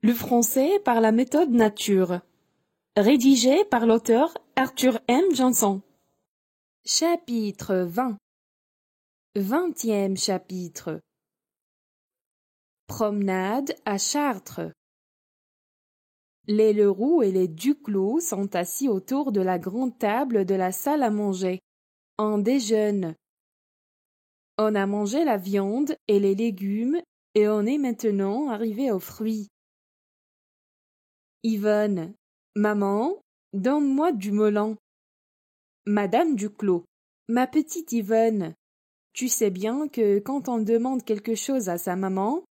Le français par la méthode nature. Rédigé par l'auteur Arthur M. Janson. Chapitre 20. 20e chapitre. Promenade à Chartres. Les Leroux et les Duclos sont assis autour de la grande table de la salle à manger. On déjeune. On a mangé la viande et les légumes et on est maintenant arrivé aux fruits. Yvonne. Maman, donne-moi du melon. Madame Duclos. Ma petite Yvonne, tu sais bien que quand on demande quelque chose à sa maman,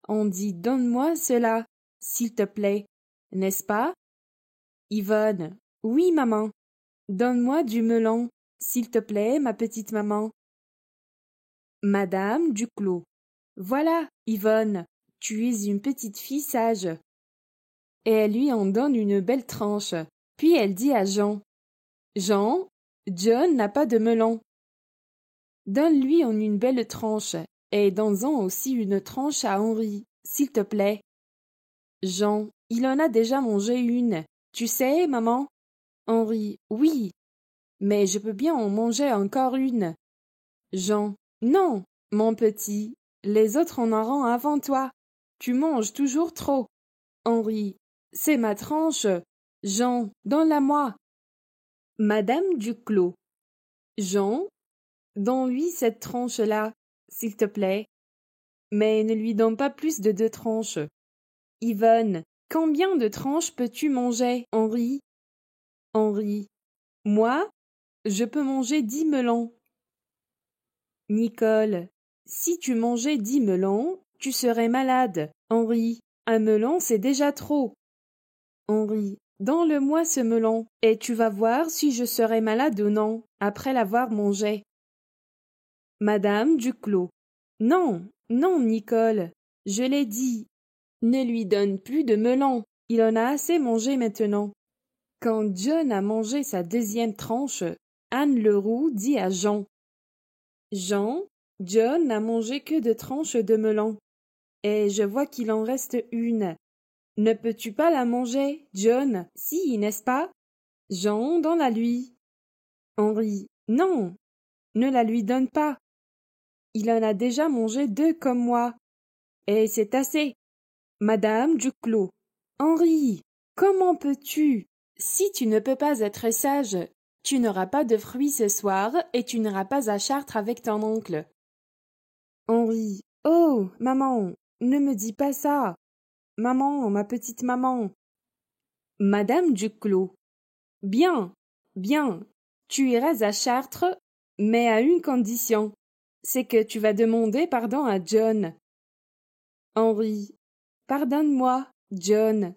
on dit donne-moi cela, s'il te plaît, n'est-ce pas? Yvonne. Oui, maman. Donne-moi du melon, s'il te plaît, ma petite maman. Madame Duclos. Voilà, Yvonne, tu es une petite fille sage. Et elle lui en donne une belle tranche. Puis elle dit à Jean, Jean, John n'a pas de melon. Donne-lui en une belle tranche, et donne-en aussi une tranche à Henri, s'il te plaît. Jean, il en a déjà mangé une. Tu sais, maman? Henri, oui, mais je peux bien en manger encore une. Jean, non, mon petit, les autres en auront avant toi. Tu manges toujours trop. Henri, c'est ma tranche. Jean, donne-la-moi. Madame Duclos. Jean, donne-lui cette tranche-là, s'il te plaît. Mais ne lui donne pas plus de 2 tranches. Yvonne, combien de tranches peux-tu manger, Henri? Henri, moi, je peux manger 10 melons. Nicole, si tu mangeais 10 melons, tu serais malade. Henri, un melon, c'est déjà trop. Henri, donne-le-moi ce melon, et tu vas voir si je serai malade ou non, après l'avoir mangé. Madame Duclos. Non, non, Nicole, je l'ai dit. Ne lui donne plus de melon, il en a assez mangé maintenant. Quand John a mangé sa 2e tranche, Anne Leroux dit à Jean. Jean, John n'a mangé que 2 tranches de melon, et je vois qu'il en reste une. Ne peux-tu pas la manger, John? Si, n'est-ce pas? Jean, donne-la lui. Henri, non, ne la lui donne pas. Il en a déjà mangé 2 comme moi. Et c'est assez. Madame Duclos. Henri, comment peux-tu? Si tu ne peux pas être sage, tu n'auras pas de fruits ce soir et tu n'iras pas à Chartres avec ton oncle. Henri. Oh, maman, ne me dis pas ça. Maman, ma petite maman. Madame Duclos. Bien, bien, tu iras à Chartres, mais à une condition, c'est que tu vas demander pardon à John. Henri. Pardonne-moi, John.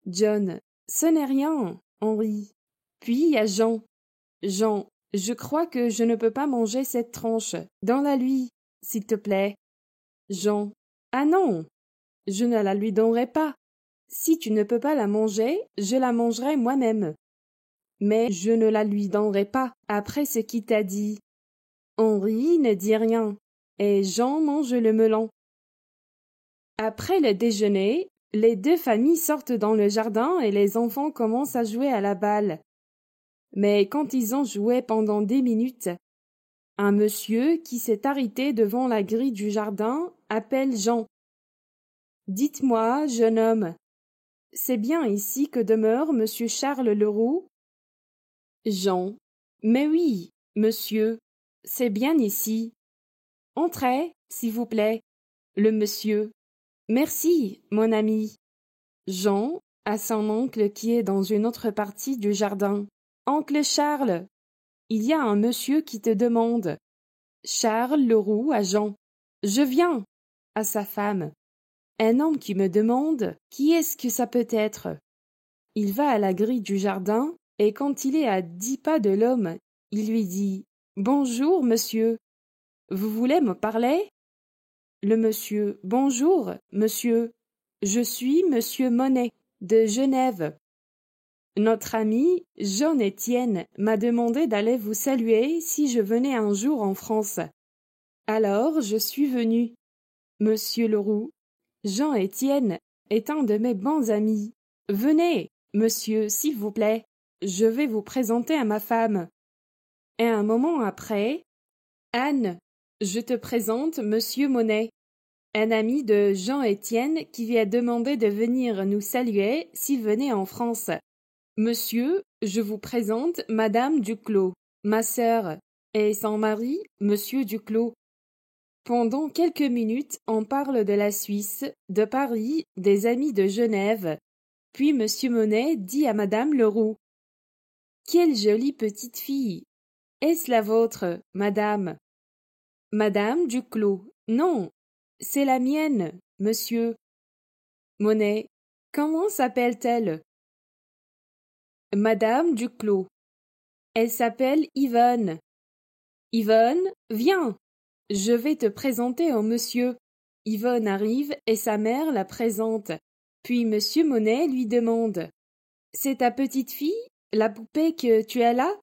John. Ce n'est rien, Henri. Puis à Jean. Jean, je crois que je ne peux pas manger cette tranche. Donne-la lui, s'il te plaît. Jean. Ah non, je ne la lui donnerai pas. Si tu ne peux pas la manger, je la mangerai moi-même. Mais je ne la lui donnerai pas, après ce qu'il t'a dit. Henri ne dit rien, et Jean mange le melon. Après le déjeuner, les 2 familles sortent dans le jardin et les enfants commencent à jouer à la balle. Mais quand ils ont joué pendant 10 minutes, un monsieur qui s'est arrêté devant la grille du jardin appelle Jean. Dites-moi, jeune homme, c'est bien ici que demeure monsieur Charles Leroux? Jean. Mais oui, monsieur, c'est bien ici. Entrez, s'il vous plaît. Le monsieur. Merci, mon ami. Jean, à son oncle qui est dans une autre partie du jardin. Oncle Charles, il y a un monsieur qui te demande. Charles Leroux à Jean. Je viens. À sa femme. Un homme qui me demande qui est-ce que ça peut être. Il va à la grille du jardin, et quand il est à 10 pas de l'homme, il lui dit « Bonjour, monsieur. Vous voulez me parler ?» Le monsieur « Bonjour, monsieur. Je suis monsieur Monet, de Genève. Notre ami Jean-Étienne m'a demandé d'aller vous saluer si je venais un jour en France. Alors je suis venu. Monsieur Leroux, Jean-Étienne est un de mes bons amis. Venez, monsieur, s'il vous plaît, je vais vous présenter à ma femme. Et un moment après, Anne, je te présente monsieur Monet, un ami de Jean-Étienne qui lui a demandé de venir nous saluer s'il venait en France. Monsieur, je vous présente madame Duclos, ma sœur, et son mari, monsieur Duclos. Pendant quelques minutes, on parle de la Suisse, de Paris, des amis de Genève. Puis monsieur Monet dit à madame Leroux: Quelle jolie petite fille! Est-ce la vôtre, madame? Madame Duclos: Non, c'est la mienne, monsieur. Monet: Comment s'appelle-t-elle? Madame Duclos: Elle s'appelle Yvonne. Yvonne, viens, je vais te présenter au monsieur. Yvonne arrive et sa mère la présente. Puis monsieur Monet lui demande: C'est ta petite fille, la poupée que tu as là?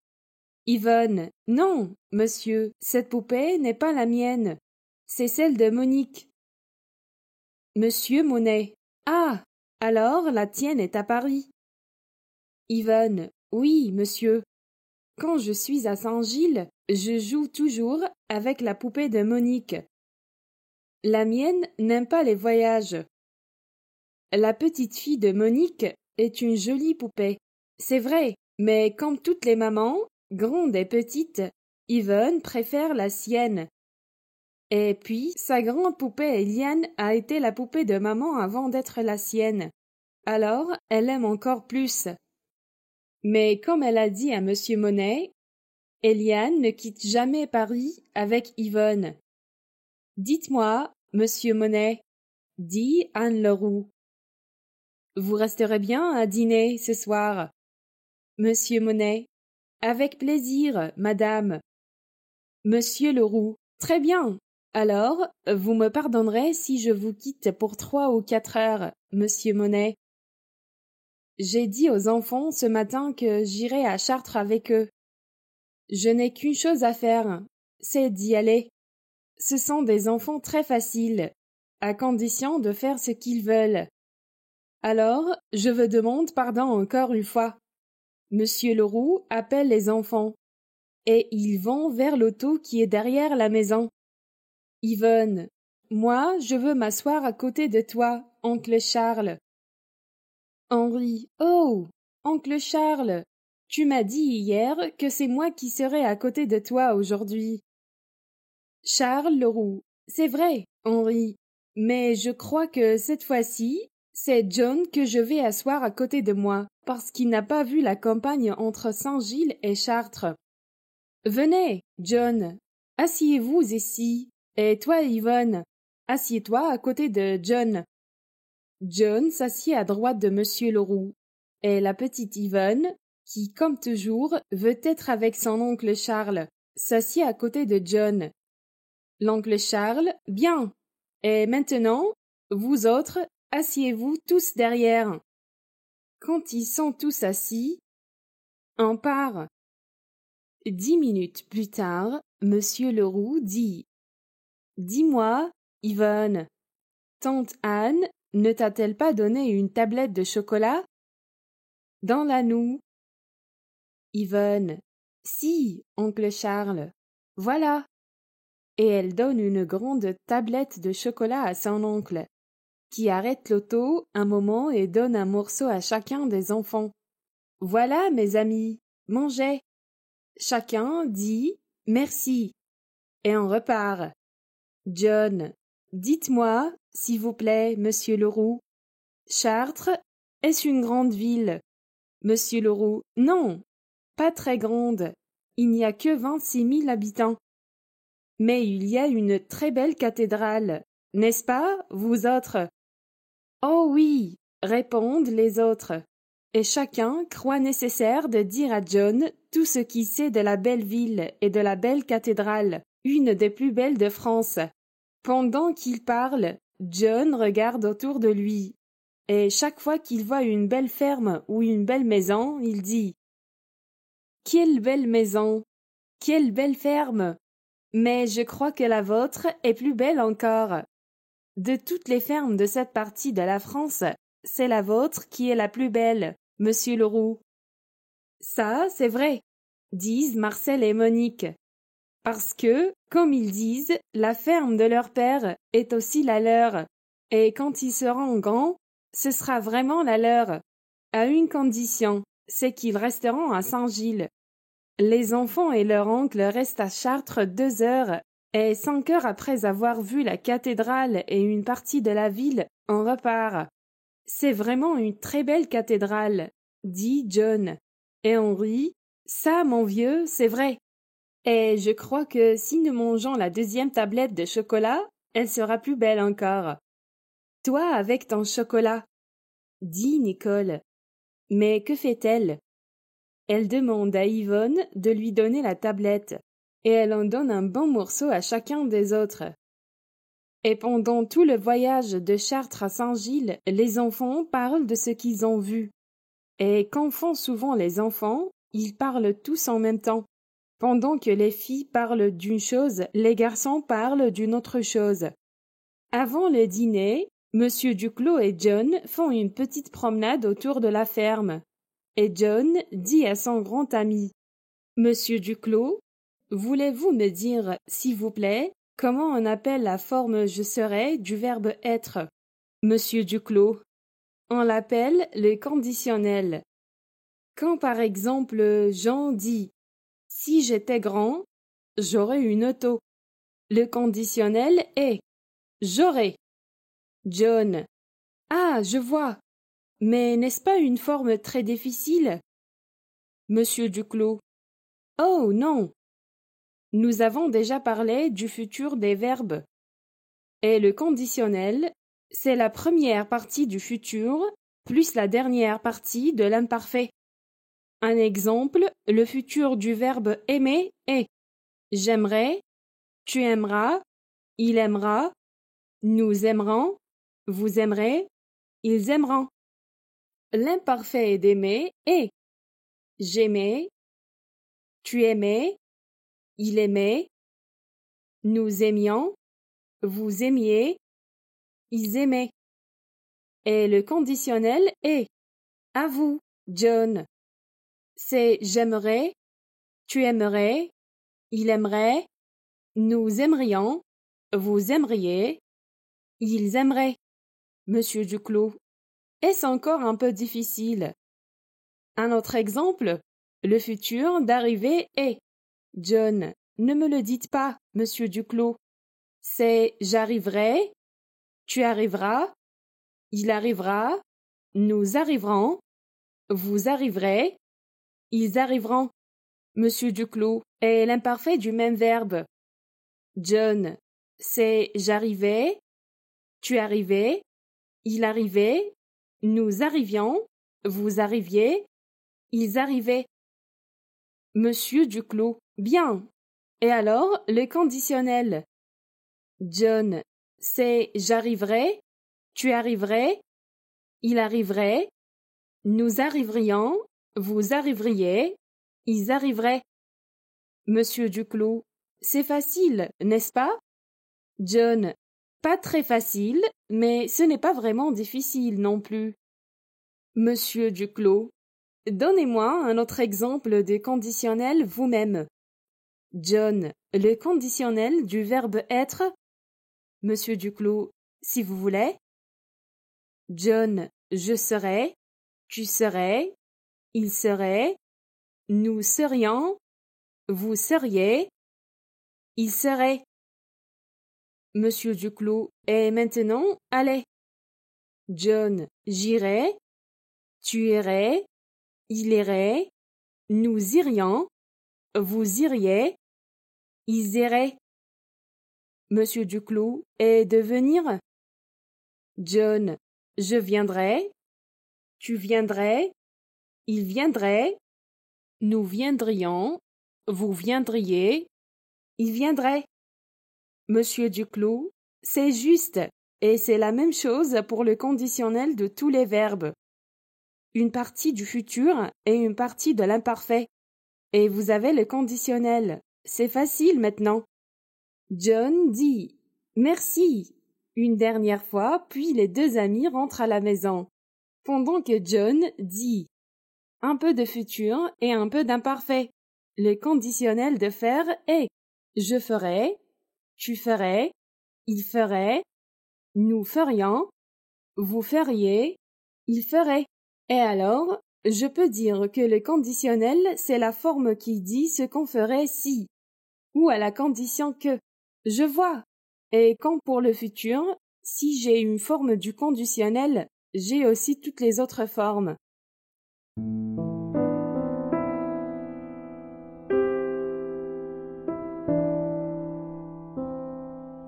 Yvonne: Non, monsieur, cette poupée n'est pas la mienne, c'est celle de Monique. Monsieur Monet: Ah, alors la tienne est à Paris. Yvonne: Oui, monsieur. Quand je suis à Saint-Gilles, je joue toujours avec la poupée de Monique. La mienne n'aime pas les voyages. La petite fille de Monique est une jolie poupée, c'est vrai, mais comme toutes les mamans, grande et petite, Yvonne préfère la sienne. Et puis, sa grande poupée Eliane a été la poupée de maman avant d'être la sienne. Alors, elle aime encore plus. Mais comme elle a dit à monsieur Monet, Eliane ne quitte jamais Paris avec Yvonne. Dites-moi, monsieur Monet, dit Anne Leroux, vous resterez bien à dîner ce soir? Monsieur Monet: Avec plaisir, madame. Monsieur Leroux: Très bien. Alors, vous me pardonnerez si je vous quitte pour 3 ou 4 heures, monsieur Monet. J'ai dit aux enfants ce matin que j'irais à Chartres avec eux. Je n'ai qu'une chose à faire, c'est d'y aller. Ce sont des enfants très faciles, à condition de faire ce qu'ils veulent. Alors, je vous demande pardon encore une fois. Monsieur Leroux appelle les enfants, et ils vont vers l'auto qui est derrière la maison. Yvonne: Moi, je veux m'asseoir à côté de toi, oncle Charles. Henri: Oh, oncle Charles, tu m'as dit hier que c'est moi qui serai à côté de toi aujourd'hui. Charles Leroux: C'est vrai, Henri, mais je crois que cette fois-ci, c'est John que je vais asseoir à côté de moi, parce qu'il n'a pas vu la campagne entre Saint-Gilles et Chartres. Venez, John, asseyez-vous ici, et toi, Yvonne, assieds-toi à côté de John. John s'assied à droite de monsieur Leroux, et la petite Yvonne, qui, comme toujours, veut être avec son oncle Charles, s'assied à côté de John. L'oncle Charles: Bien. Et maintenant, vous autres, asseyez-vous tous derrière. Quand ils sont tous assis, on part. 10 minutes plus tard, monsieur Leroux dit: Dis-moi, Yvonne, tante Anne ne t'a-t-elle pas donné une tablette de chocolat? Dans la noue. Yvonne: Si, oncle Charles, voilà. Et elle donne une grande tablette de chocolat à son oncle, qui arrête l'auto un moment et donne un morceau à chacun des enfants. Voilà, mes amis, mangez. Chacun dit merci, et on repart. John: Dites-moi, s'il vous plaît, monsieur Leroux, Chartres, est-ce une grande ville? Monsieur Leroux: Non, pas très grande. Il n'y a que 26 000 habitants. Mais il y a une très belle cathédrale, n'est-ce pas, vous autres? Oh oui, répondent les autres. Et chacun croit nécessaire de dire à John tout ce qu'il sait de la belle ville et de la belle cathédrale, une des plus belles de France. Pendant qu'il parle, John regarde autour de lui, et chaque fois qu'il voit une belle ferme ou une belle maison, il dit: Quelle belle maison! Quelle belle ferme! Mais je crois que la vôtre est plus belle encore. De toutes les fermes de cette partie de la France, c'est la vôtre qui est la plus belle, monsieur Leroux. Ça, c'est vrai, disent Marcel et Monique. Parce que, comme ils disent, la ferme de leur père est aussi la leur, et quand ils seront grands, ce sera vraiment la leur, à une condition, c'est qu'ils resteront à Saint-Gilles. Les enfants et leur oncle restent à Chartres 2 heures, et 5 heures après avoir vu la cathédrale et une partie de la ville, on repart. C'est vraiment une très belle cathédrale, dit John. Et on rit. Ça, mon vieux, c'est vrai. Et je crois que si nous mangeons la 2e tablette de chocolat, elle sera plus belle encore. Toi avec ton chocolat, dit Nicole. Mais que fait-elle? Elle demande à Yvonne de lui donner la tablette, et elle en donne un bon morceau à chacun des autres. Et pendant tout le voyage de Chartres à Saint-Gilles, les enfants parlent de ce qu'ils ont vu. Et qu'en font souvent les enfants, ils parlent tous en même temps. Pendant que les filles parlent d'une chose, les garçons parlent d'une autre chose. Avant le dîner, Monsieur Duclos et John font une petite promenade autour de la ferme. Et John dit à son grand ami, « Monsieur Duclos, voulez-vous me dire, s'il vous plaît, comment on appelle la forme je serai du verbe être? » Monsieur Duclos, on l'appelle le conditionnel. Quand par exemple Jean dit « Si j'étais grand, j'aurais une auto », le conditionnel est « j'aurais ». John, ah, je vois. Mais n'est-ce pas une forme très difficile? Monsieur Duclos, oh non. Nous avons déjà parlé du futur des verbes. Et le conditionnel, c'est la première partie du futur plus la dernière partie de l'imparfait. Un exemple, le futur du verbe aimer est j'aimerais, tu aimeras, il aimera, nous aimerons, vous aimerez, ils aimeront. L'imparfait d'aimer est j'aimais, tu aimais, il aimait, nous aimions, vous aimiez, ils aimaient. Et le conditionnel est à vous, John. C'est j'aimerais, tu aimerais, il aimerait, nous aimerions, vous aimeriez, ils aimeraient. Monsieur Duclos, est-ce encore un peu difficile? Un autre exemple, le futur d'arriver est John, ne me le dites pas, monsieur Duclos. C'est j'arriverai, tu arriveras, il arrivera, nous arriverons, vous arriverez, ils arriveront. Monsieur Duclos est l'imparfait du même verbe. John, c'est j'arrivais, tu arrivais, il arrivait, nous arrivions, vous arriviez, ils arrivaient. Monsieur Duclos, bien. Et alors, le conditionnel? John, c'est j'arriverai, tu arriverais, il arriverait, nous arriverions, vous arriveriez, ils arriveraient. Monsieur Duclos, c'est facile, n'est-ce pas? John, pas très facile, mais ce n'est pas vraiment difficile non plus. Monsieur Duclos, donnez-moi un autre exemple de conditionnel vous-même. John, le conditionnel du verbe être? Monsieur Duclos, si vous voulez. John, je serai, tu serais, il serait, nous serions, vous seriez, il serait. Monsieur Duclos, et maintenant, allez. John, j'irai, tu irais, il irait, nous irions, vous iriez, ils iraient. Monsieur Duclos, et de venir? John, je viendrai, tu viendrais, il viendrait, nous viendrions, vous viendriez, il viendrait. Monsieur Duclos, c'est juste, et c'est la même chose pour le conditionnel de tous les verbes. Une partie du futur et une partie de l'imparfait. Et vous avez le conditionnel. C'est facile maintenant. John dit « Merci ». Une dernière fois, puis les deux amis rentrent à la maison. Pendant que John dit un peu de futur et un peu d'imparfait. Le conditionnel de faire est je ferai, tu ferais, il ferait, nous ferions, vous feriez, il ferait. Et alors, je peux dire que le conditionnel, c'est la forme qui dit ce qu'on ferait si, ou à la condition que. Je vois. Et quand pour le futur, si j'ai une forme du conditionnel, j'ai aussi toutes les autres formes.